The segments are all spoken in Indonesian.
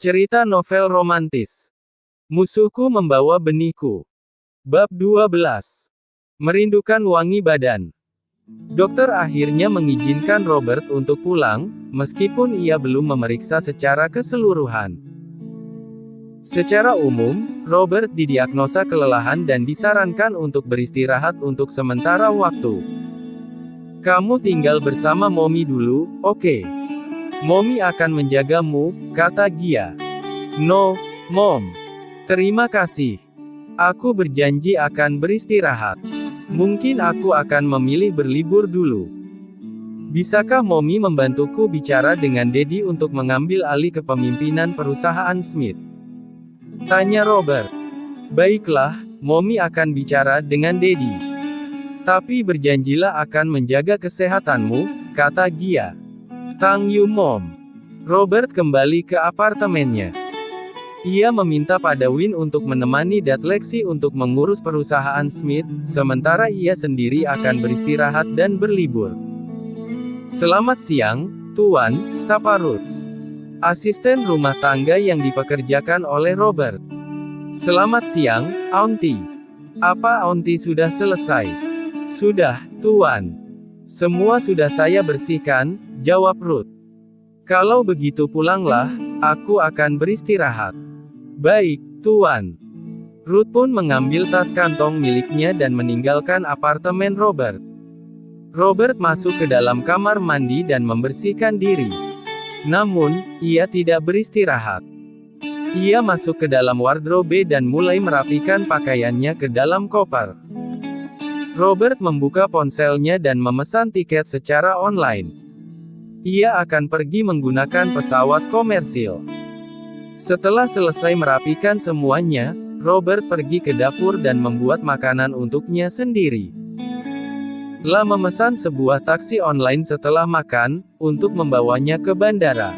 Cerita novel romantis. Musuhku membawa benihku. Bab 12. Merindukan wangi badan. Dokter akhirnya mengizinkan Robert untuk pulang, meskipun ia belum memeriksa secara keseluruhan. Secara umum, Robert didiagnosa kelelahan dan disarankan untuk beristirahat untuk sementara waktu. Kamu tinggal bersama Mommy dulu, oke? Mommy akan menjagamu, kata Gia. No, Mom. Terima kasih. Aku berjanji akan beristirahat. Mungkin aku akan memilih berlibur dulu. Bisakah Mommy membantuku bicara dengan Daddy untuk mengambil alih kepemimpinan perusahaan Smith? Tanya Robert. Baiklah, Mommy akan bicara dengan Daddy. Tapi berjanjilah akan menjaga kesehatanmu, kata Gia. Thank you Mom. Robert kembali ke apartemennya. Ia meminta pada Win untuk menemani Dad Lexi untuk mengurus perusahaan Smith, sementara ia sendiri akan beristirahat dan berlibur. Selamat siang, Tuan, sapa Ruth. Asisten rumah tangga yang dipekerjakan oleh Robert. Selamat siang, Auntie. Apa Auntie sudah selesai? Sudah, Tuan. Semua sudah saya bersihkan, jawab Ruth. Kalau begitu pulanglah, aku akan beristirahat. Baik, Tuan. Ruth pun mengambil tas kantong miliknya dan meninggalkan apartemen Robert. Robert masuk ke dalam kamar mandi dan membersihkan diri. Namun, ia tidak beristirahat. Ia masuk ke dalam wardrobe dan mulai merapikan pakaiannya ke dalam koper. Robert membuka ponselnya dan memesan tiket secara online. Ia akan pergi menggunakan pesawat komersil. Setelah selesai merapikan semuanya, Robert pergi ke dapur dan membuat makanan untuknya sendiri. Memesan sebuah taksi online setelah makan, untuk membawanya ke bandara.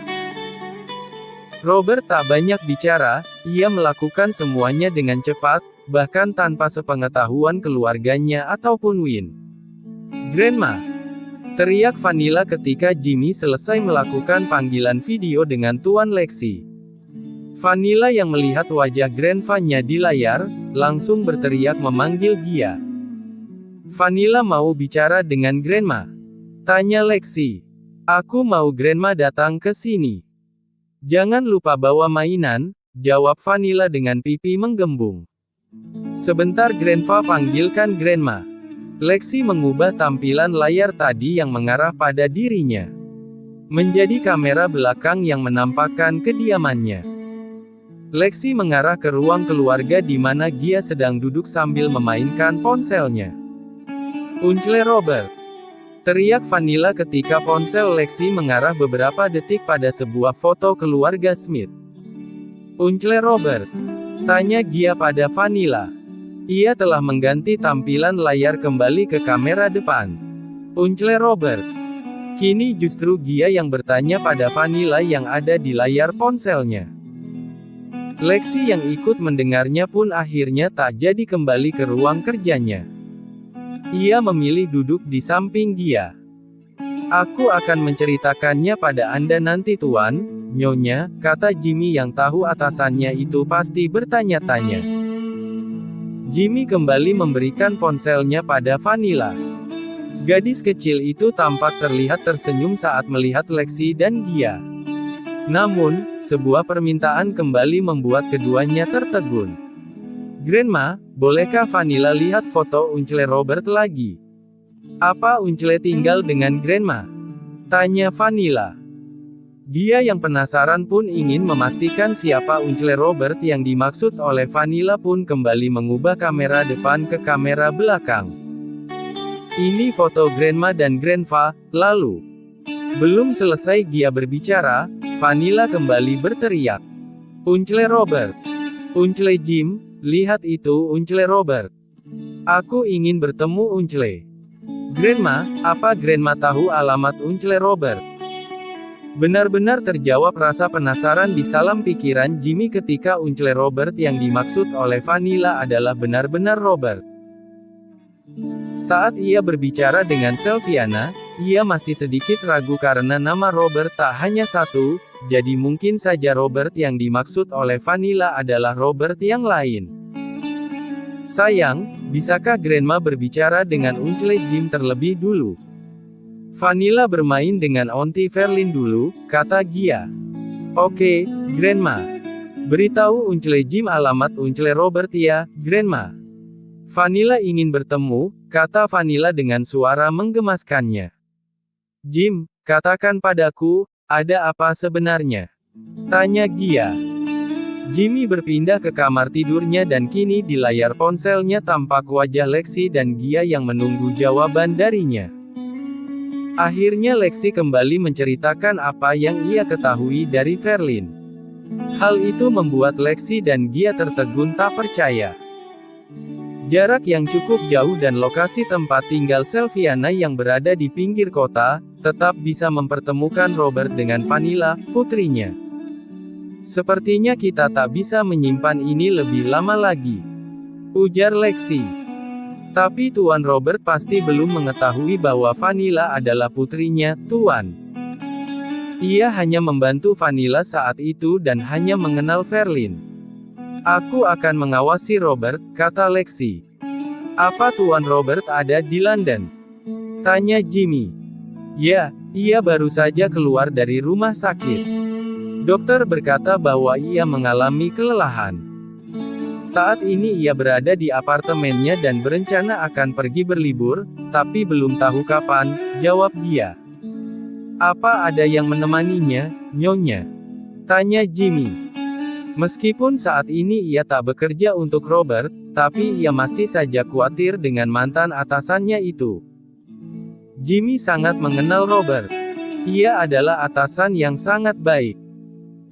Robert tak banyak bicara, ia melakukan semuanya dengan cepat, bahkan tanpa sepengetahuan keluarganya ataupun Win. Grandma! Teriak Vanilla ketika Jimmy selesai melakukan panggilan video dengan Tuan Lexi. Vanilla yang melihat wajah Grandpa-nya di layar, langsung berteriak memanggil Gia. Vanilla mau bicara dengan Grandma. Tanya Lexi. Aku mau Grandma datang ke sini. Jangan lupa bawa mainan, jawab Vanilla dengan pipi menggembung. Sebentar Grandpa panggilkan Grandma. Lexi mengubah tampilan layar tadi yang mengarah pada dirinya. Menjadi kamera belakang yang menampakkan kediamannya. Lexi mengarah ke ruang keluarga di mana Gia sedang duduk sambil memainkan ponselnya. Uncle Robert! Teriak Vanilla ketika ponsel Lexi mengarah beberapa detik pada sebuah foto keluarga Smith. Uncle Robert! Tanya Gia pada Vanilla. Ia telah mengganti tampilan layar kembali ke kamera depan. Uncle Robert. Kini justru Gia yang bertanya pada Vanilla yang ada di layar ponselnya. Lexi yang ikut mendengarnya pun akhirnya tak jadi kembali ke ruang kerjanya. Ia memilih duduk di samping Gia. Aku akan menceritakannya pada Anda nanti Tuan, Nyonya, kata Jimmy yang tahu atasannya itu pasti bertanya-tanya. Jimmy kembali memberikan ponselnya pada Vanilla. Gadis kecil itu tampak terlihat tersenyum saat melihat Lexi dan Gia. Namun, sebuah permintaan kembali membuat keduanya tertegun. Grandma, bolehkah Vanilla lihat foto Uncle Robert lagi? Apa Uncle tinggal dengan Grandma? Tanya Vanilla. Dia yang penasaran pun ingin memastikan siapa Uncle Robert yang dimaksud oleh Vanilla pun kembali mengubah kamera depan ke kamera belakang. Ini foto Grandma dan Grandpa, lalu. Belum selesai Gia berbicara, Vanilla kembali berteriak. Uncle Robert! Uncle Jim, lihat itu Uncle Robert. Aku ingin bertemu Uncle. Grandma, apa Grandma tahu alamat Uncle Robert? Benar-benar terjawab rasa penasaran di dalam pikiran Jimmy ketika Uncle Robert yang dimaksud oleh Vanilla adalah benar-benar Robert. Saat ia berbicara dengan Sylviana, ia masih sedikit ragu karena nama Robert tak hanya satu, jadi mungkin saja Robert yang dimaksud oleh Vanilla adalah Robert yang lain. Sayang, bisakah Grandma berbicara dengan Uncle Jim terlebih dulu? Vanilla bermain dengan Auntie Verlin dulu, kata Gia. Oke, Grandma. Beritahu Uncle Jim alamat Uncle Robert ya, Grandma. Vanilla ingin bertemu, kata Vanilla dengan suara menggemaskannya. Jim, katakan padaku, ada apa sebenarnya? Tanya Gia. Jimmy berpindah ke kamar tidurnya dan kini di layar ponselnya tampak wajah Lexi dan Gia yang menunggu jawaban darinya. Akhirnya Lexi kembali menceritakan apa yang ia ketahui dari Verlin. Hal itu membuat Lexi dan Gia tertegun tak percaya. Jarak yang cukup jauh dan lokasi tempat tinggal Selviana yang berada di pinggir kota, tetap bisa mempertemukan Robert dengan Vanilla, putrinya. Sepertinya kita tak bisa menyimpan ini lebih lama lagi, ujar Lexi. Tapi Tuan Robert pasti belum mengetahui bahwa Vanilla adalah putrinya, Tuan. Ia hanya membantu Vanilla saat itu dan hanya mengenal Verlin. Aku akan mengawasi Robert, kata Lexi. Apa Tuan Robert ada di London? Tanya Jimmy. Ya, ia baru saja keluar dari rumah sakit. Dokter berkata bahwa ia mengalami kelelahan. Saat ini ia berada di apartemennya dan berencana akan pergi berlibur, tapi belum tahu kapan, jawab dia. Apa ada yang menemaninya, Nyonya? Tanya Jimmy. Meskipun saat ini ia tak bekerja untuk Robert, tapi ia masih saja khawatir dengan mantan atasannya itu. Jimmy sangat mengenal Robert. Ia adalah atasan yang sangat baik.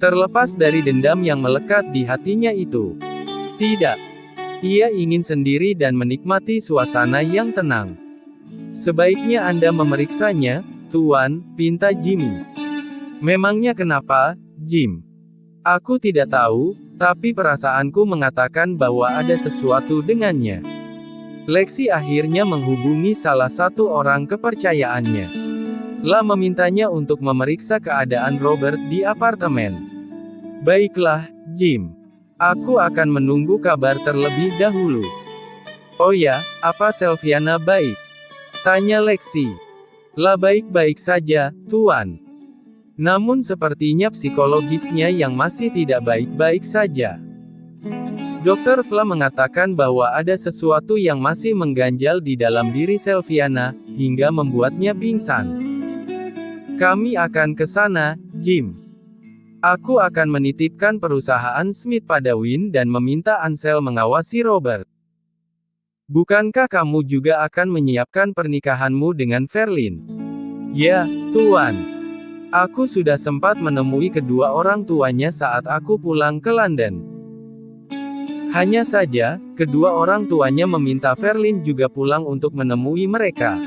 Terlepas dari dendam yang melekat di hatinya itu. Tidak. Ia ingin sendiri dan menikmati suasana yang tenang. Sebaiknya Anda memeriksanya, Tuan, pinta Jimmy. Memangnya kenapa, Jim? Aku tidak tahu, tapi perasaanku mengatakan bahwa ada sesuatu dengannya. Lexi akhirnya menghubungi salah satu orang kepercayaannya. La memintanya untuk memeriksa keadaan Robert di apartemen. Baiklah, Jim. Aku akan menunggu kabar terlebih dahulu. Oh ya, apa Selviana baik? Tanya Lexi. La baik-baik saja, Tuan. Namun sepertinya psikologisnya yang masih tidak baik-baik saja. Dr. Vla mengatakan bahwa ada sesuatu yang masih mengganjal di dalam diri Selviana, hingga membuatnya pingsan. Kami akan ke sana, Jim. Aku akan menitipkan perusahaan Smith pada Win dan meminta Ansel mengawasi Robert. Bukankah kamu juga akan menyiapkan pernikahanmu dengan Verlin? Ya, Tuan. Aku sudah sempat menemui kedua orang tuanya saat aku pulang ke London. Hanya saja, kedua orang tuanya meminta Verlin juga pulang untuk menemui mereka.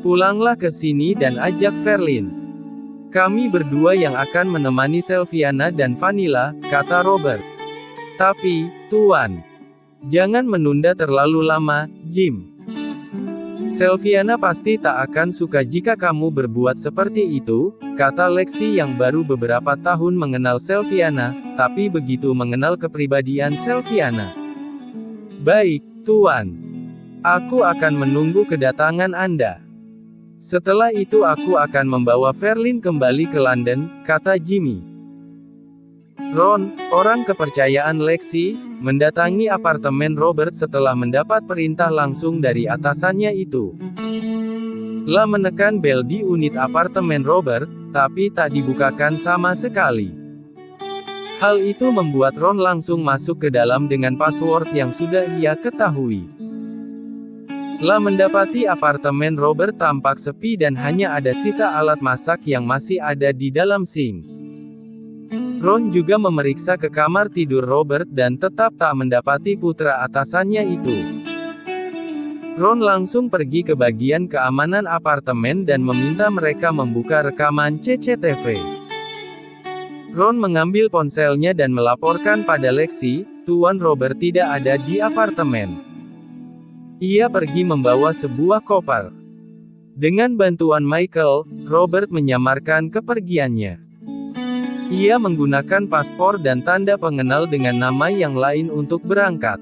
Pulanglah ke sini dan ajak Verlin. Kami berdua yang akan menemani Selviana dan Vanilla, kata Robert. Tapi, Tuan, jangan menunda terlalu lama, Jim. Selviana pasti tak akan suka jika kamu berbuat seperti itu, kata Lexi yang baru beberapa tahun mengenal Selviana, tapi begitu mengenal kepribadian Selviana. Baik, Tuan. Aku akan menunggu kedatangan Anda. Setelah itu aku akan membawa Verlin kembali ke London, kata Jimmy. Ron, orang kepercayaan Lexi, mendatangi apartemen Robert setelah mendapat perintah langsung dari atasannya itu. La menekan bel di unit apartemen Robert, tapi tak dibukakan sama sekali. Hal itu membuat Ron langsung masuk ke dalam dengan password yang sudah ia ketahui. La mendapati apartemen Robert tampak sepi dan hanya ada sisa alat masak yang masih ada di dalam sink. Ron juga memeriksa ke kamar tidur Robert dan tetap tak mendapati putra atasannya itu. Ron langsung pergi ke bagian keamanan apartemen dan meminta mereka membuka rekaman CCTV. Ron mengambil ponselnya dan melaporkan pada Lexi, Tuan Robert tidak ada di apartemen. Ia pergi membawa sebuah koper. Dengan bantuan Michael, Robert menyamarkan kepergiannya. Ia menggunakan paspor dan tanda pengenal dengan nama yang lain untuk berangkat.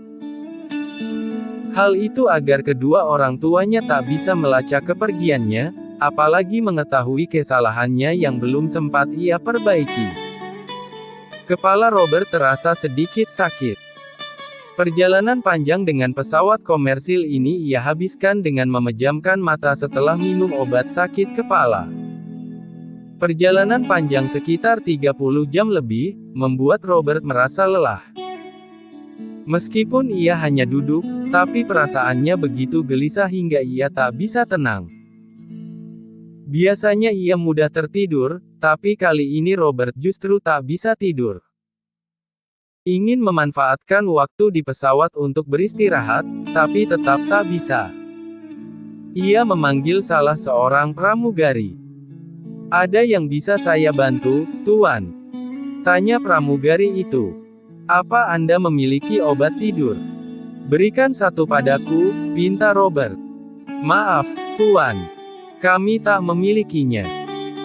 Hal itu agar kedua orang tuanya tak bisa melacak kepergiannya, apalagi mengetahui kesalahannya yang belum sempat ia perbaiki. Kepala Robert terasa sedikit sakit. Perjalanan panjang dengan pesawat komersil ini ia habiskan dengan memejamkan mata setelah minum obat sakit kepala. Perjalanan panjang sekitar 30 jam lebih, membuat Robert merasa lelah. Meskipun ia hanya duduk, tapi perasaannya begitu gelisah hingga ia tak bisa tenang. Biasanya ia mudah tertidur, tapi kali ini Robert justru tak bisa tidur. Ingin memanfaatkan waktu di pesawat untuk beristirahat, tapi tetap tak bisa. Ia memanggil salah seorang pramugari. "Ada yang bisa saya bantu, Tuan?" tanya pramugari itu. "Apa Anda memiliki obat tidur? Berikan satu padaku," pinta Robert. "Maaf, Tuan. Kami tak memilikinya.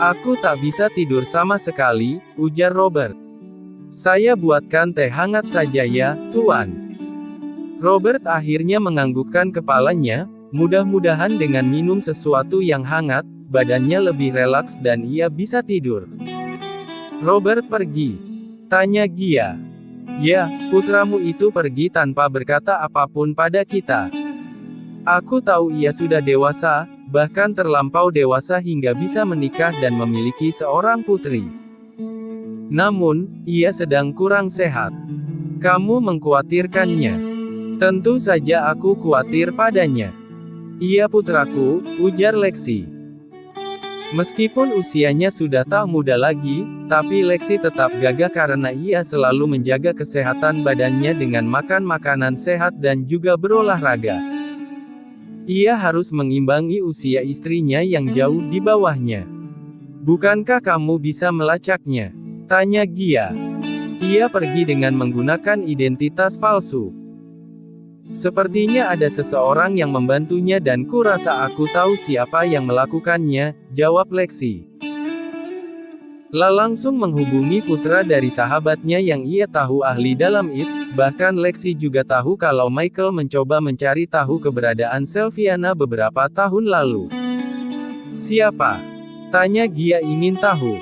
Aku tak bisa tidur sama sekali," ujar Robert. "Saya buatkan teh hangat saja ya, Tuan." Robert akhirnya menganggukkan kepalanya, mudah-mudahan dengan minum sesuatu yang hangat, badannya lebih relaks dan ia bisa tidur. "Robert pergi?" tanya Gia. "Ya, putramu itu pergi tanpa berkata apapun pada kita. Aku tahu ia sudah dewasa, bahkan terlampau dewasa hingga bisa menikah dan memiliki seorang putri. Namun, ia sedang kurang sehat. Kamu mengkhawatirkannya." "Tentu saja aku khawatir padanya. Ia putraku," ujar Lexi. Meskipun usianya sudah tak muda lagi, tapi Lexi tetap gagah karena ia selalu menjaga kesehatan badannya dengan makan makanan sehat dan juga berolahraga. Ia harus mengimbangi usia istrinya yang jauh di bawahnya. "Bukankah kamu bisa melacaknya?" tanya Gia. Ia pergi dengan menggunakan identitas palsu. "Sepertinya ada seseorang yang membantunya dan kurasa aku tahu siapa yang melakukannya," jawab Lexi. La langsung menghubungi putra dari sahabatnya yang ia tahu ahli dalam IT, bahkan Lexi juga tahu kalau Michael mencoba mencari tahu keberadaan Sylviana beberapa tahun lalu. "Siapa?" tanya Gia ingin tahu.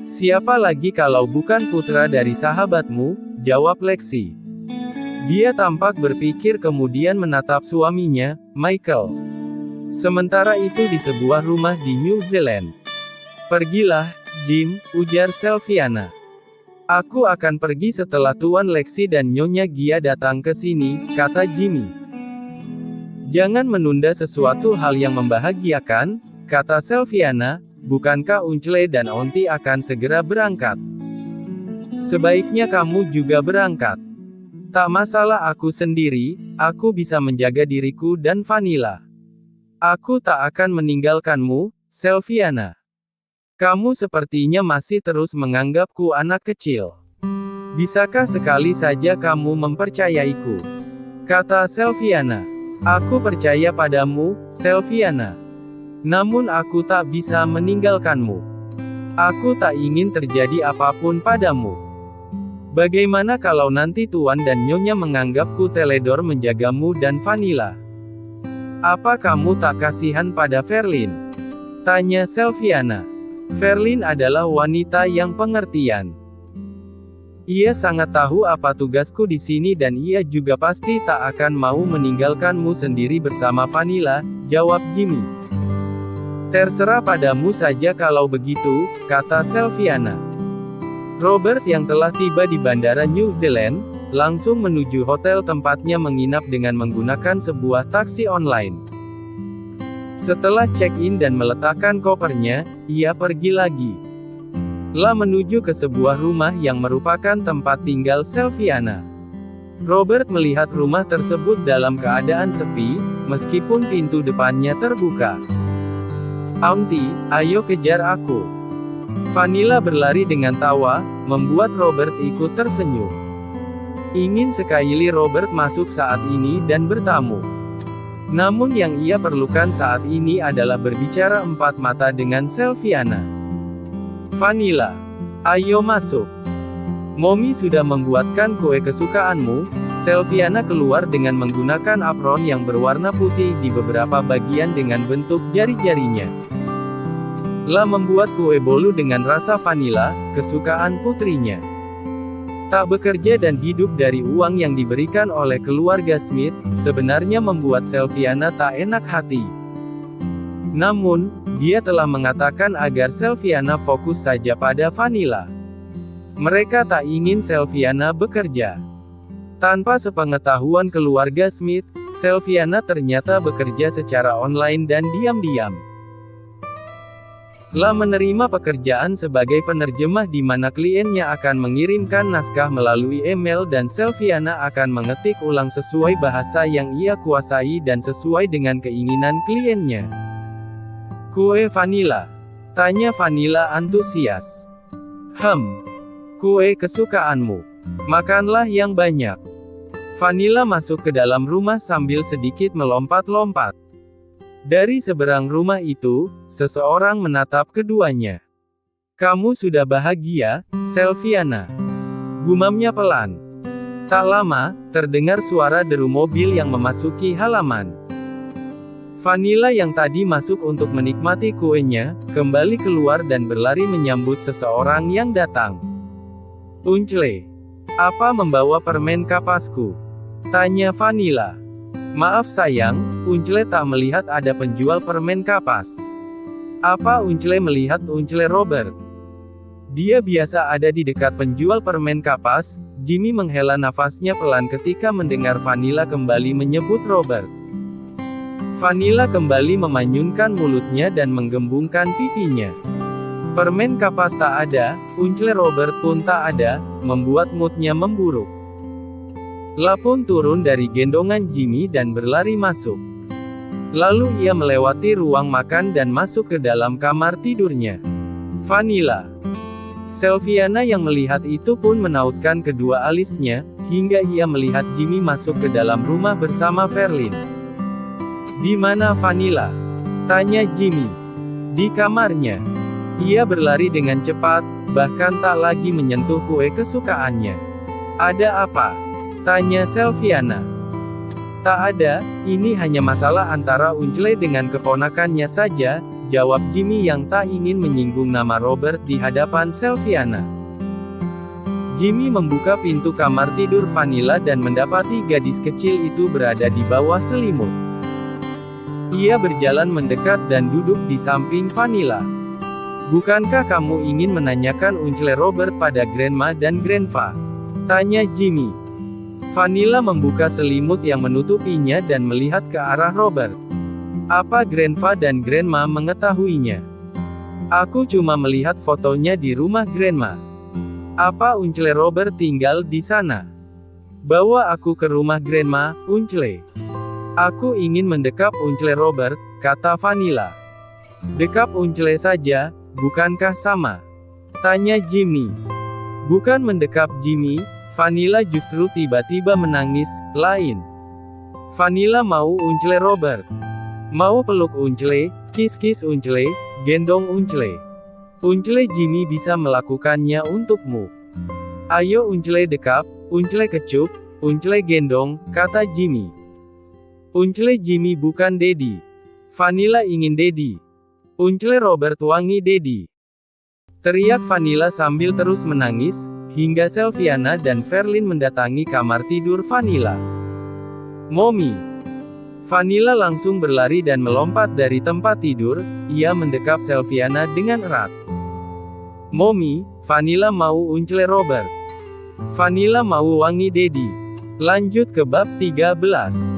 "Siapa lagi kalau bukan putra dari sahabatmu," jawab Lexi. Dia tampak berpikir kemudian menatap suaminya, Michael. Sementara itu di sebuah rumah di New Zealand. "Pergilah, Jim," ujar Sylviana. "Aku akan pergi setelah Tuan Lexi dan Nyonya Gia datang ke sini," kata Jimmy. "Jangan menunda sesuatu hal yang membahagiakan," kata Sylviana. "Bukankah Uncle dan Auntie akan segera berangkat? Sebaiknya kamu juga berangkat." "Tak masalah aku sendiri, aku bisa menjaga diriku dan Vanilla. Aku tak akan meninggalkanmu, Sylviana. Kamu sepertinya masih terus menganggapku anak kecil. Bisakah sekali saja kamu mempercayaiku?" kata Sylviana. "Aku percaya padamu, Sylviana. Namun aku tak bisa meninggalkanmu. Aku tak ingin terjadi apapun padamu. Bagaimana kalau nanti Tuan dan Nyonya menganggapku teledor menjagamu dan Vanilla? Apa kamu tak kasihan pada Verlin?" tanya Sylviana. "Verlin adalah wanita yang pengertian. Ia sangat tahu apa tugasku di sini dan ia juga pasti tak akan mau meninggalkanmu sendiri bersama Vanilla," jawab Jimmy. "Terserah padamu saja kalau begitu," kata Sylviana. Robert yang telah tiba di bandara New Zealand, langsung menuju hotel tempatnya menginap dengan menggunakan sebuah taksi online. Setelah check-in dan meletakkan kopernya, ia pergi lagi. La menuju ke sebuah rumah yang merupakan tempat tinggal Sylviana. Robert melihat rumah tersebut dalam keadaan sepi, meskipun pintu depannya terbuka. "Auntie, ayo kejar aku." Vanilla berlari dengan tawa, membuat Robert ikut tersenyum. Ingin sekali Robert masuk saat ini dan bertamu. Namun yang ia perlukan saat ini adalah berbicara empat mata dengan Selviana. Vanilla, ayo masuk. Mommy sudah membuatkan kue kesukaanmu. Selviana keluar dengan menggunakan apron yang berwarna putih di beberapa bagian dengan bentuk jari-jarinya. La membuat kue bolu dengan rasa vanila, kesukaan putrinya. Tak bekerja dan hidup dari uang yang diberikan oleh keluarga Smith, sebenarnya membuat Selviana tak enak hati. Namun, dia telah mengatakan agar Selviana fokus saja pada Vanilla. Mereka tak ingin Selviana bekerja. Tanpa sepengetahuan keluarga Smith, Selviana ternyata bekerja secara online dan diam-diam. La menerima pekerjaan sebagai penerjemah di mana kliennya akan mengirimkan naskah melalui email dan Selviana akan mengetik ulang sesuai bahasa yang ia kuasai dan sesuai dengan keinginan kliennya. Kue vanila? Tanya Vanilla antusias. Kue kesukaanmu. Makanlah yang banyak. Vanilla masuk ke dalam rumah sambil sedikit melompat-lompat. Dari seberang rumah itu, seseorang menatap keduanya. Kamu sudah bahagia, Selviana? Gumamnya pelan. Tak lama, terdengar suara deru mobil yang memasuki halaman. Vanilla yang tadi masuk untuk menikmati kuenya, kembali keluar dan berlari menyambut seseorang yang datang. Uncle, apa membawa permen kapasku? Tanya Vanilla. Maaf sayang, Uncle tak melihat ada penjual permen kapas. Apa Uncle melihat Uncle Robert? Dia biasa ada di dekat penjual permen kapas. Jimmy menghela nafasnya pelan ketika mendengar Vanilla kembali menyebut Robert. Vanilla kembali memanyunkan mulutnya dan menggembungkan pipinya. Permen kapas tak ada, Uncle Robert pun tak ada, membuat moodnya memburuk. La pun turun dari gendongan Jimmy dan berlari masuk. Lalu ia melewati ruang makan dan masuk ke dalam kamar tidurnya. Vanilla. Selviana yang melihat itu pun menautkan kedua alisnya, hingga ia melihat Jimmy masuk ke dalam rumah bersama Verlin. Di mana Vanilla? Tanya Jimmy. Di kamarnya. Ia berlari dengan cepat, bahkan tak lagi menyentuh kue kesukaannya. Ada apa? Tanya Selviana. Tak ada, ini hanya masalah antara Uncle dengan keponakannya saja, jawab Jimmy yang tak ingin menyinggung nama Robert di hadapan Selviana. Jimmy membuka pintu kamar tidur Vanilla dan mendapati gadis kecil itu berada di bawah selimut. Ia berjalan mendekat dan duduk di samping Vanilla. Bukankah kamu ingin menanyakan Uncle Robert pada Grandma dan Grandpa? Tanya Jimmy. Vanilla membuka selimut yang menutupinya dan melihat ke arah Robert. Apa Grandpa dan Grandma mengetahuinya? Aku cuma melihat fotonya di rumah Grandma. Apa Uncle Robert tinggal di sana? Bawa aku ke rumah Grandma, Uncle. Aku ingin mendekap Uncle Robert, kata Vanilla. Dekap Uncle saja, bukankah sama? Tanya Jimmy. Bukan mendekap Jimmy. Vanilla justru tiba-tiba menangis. Lain. Vanilla mau Uncle Robert. Mau peluk Uncle, kiss-kiss Uncle, gendong Uncle. Uncle Jimmy bisa melakukannya untukmu. Ayo Uncle dekap, Uncle kecup, Uncle gendong, kata Jimmy. Uncle Jimmy bukan Daddy. Vanilla ingin Daddy. Uncle Robert wangi Daddy. Teriak Vanilla sambil terus menangis, hingga Selviana dan Verlin mendatangi kamar tidur Vanilla. Mommy. Vanilla langsung berlari dan melompat dari tempat tidur, ia mendekap Selviana dengan erat. Mommy, Vanilla mau Uncle Robert. Vanilla mau wangi Daddy. Lanjut ke bab 13.